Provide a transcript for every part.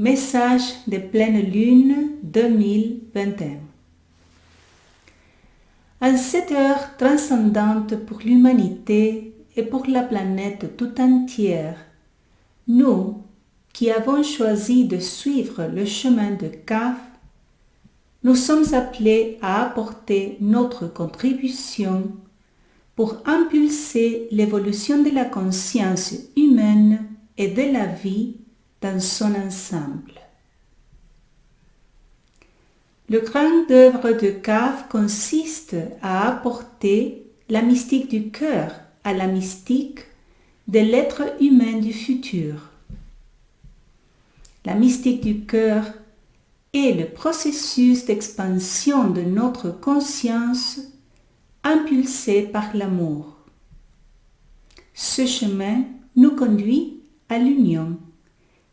Message de pleine lune 2021. En cette heure transcendante pour l'humanité et pour la planète tout entière, nous, qui avons choisi de suivre le chemin de Kaf, nous sommes appelés à apporter notre contribution pour impulser l'évolution de la conscience humaine et de la vie dans son ensemble. Le grand œuvre de Kaf consiste à apporter la mystique du cœur à la mystique de l'être humain du futur. La mystique du cœur est le processus d'expansion de notre conscience impulsé par l'amour. Ce chemin nous conduit à l'union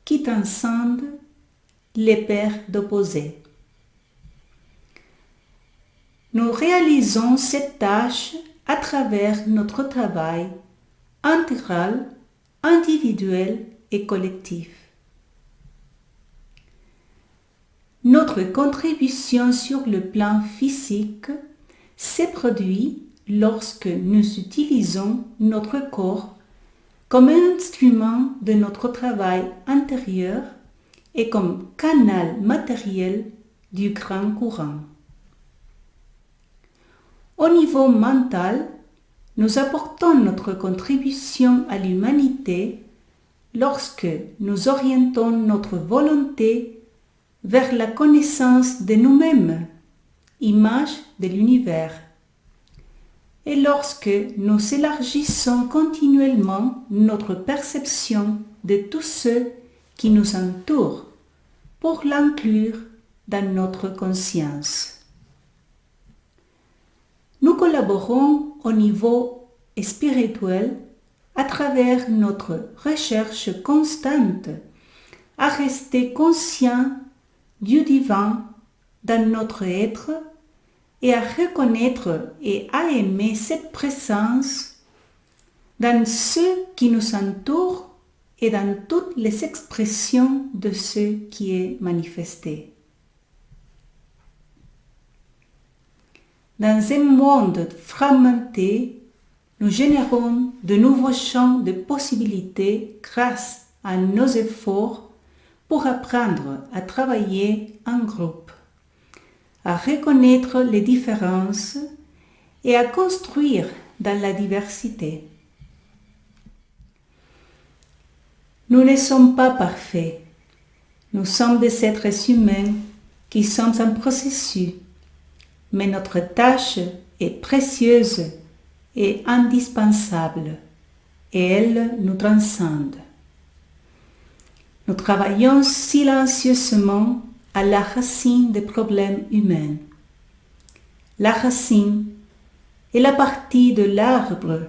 qui transcende les paires d'opposés. Nous réalisons cette tâche à travers notre travail intégral, individuel et collectif. Notre contribution sur le plan physique se produit lorsque nous utilisons notre corps comme instrument de notre travail intérieur et comme canal matériel du grand courant. Au niveau mental, nous apportons notre contribution à l'humanité lorsque nous orientons notre volonté vers la connaissance de nous-mêmes, image de l'univers, et lorsque nous élargissons continuellement notre perception de tous ceux qui nous entourent pour l'inclure dans notre conscience. Nous collaborons au niveau spirituel à travers notre recherche constante à rester conscient du divin dans notre être et à reconnaître et à aimer cette présence dans ceux qui nous entourent et dans toutes les expressions de ce qui est manifesté. Dans un monde fragmenté, nous générons de nouveaux champs de possibilités grâce à nos efforts pour apprendre à travailler en groupe, à reconnaître les différences et à construire dans la diversité. Nous ne sommes pas parfaits. Nous sommes des êtres humains qui sommes en processus, mais notre tâche est précieuse et indispensable, et elle nous transcende. Nous travaillons silencieusement à la racine des problèmes humains. La racine est la partie de l'arbre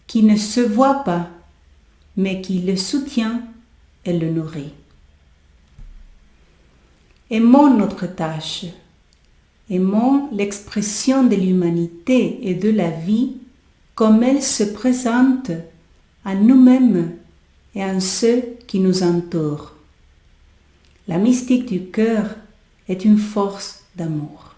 qui ne se voit pas, mais qui le soutient et le nourrit. Aimons notre tâche, aimons l'expression de l'humanité et de la vie comme elle se présente à nous-mêmes et en ceux qui nous entourent. La mystique du cœur est une force d'amour.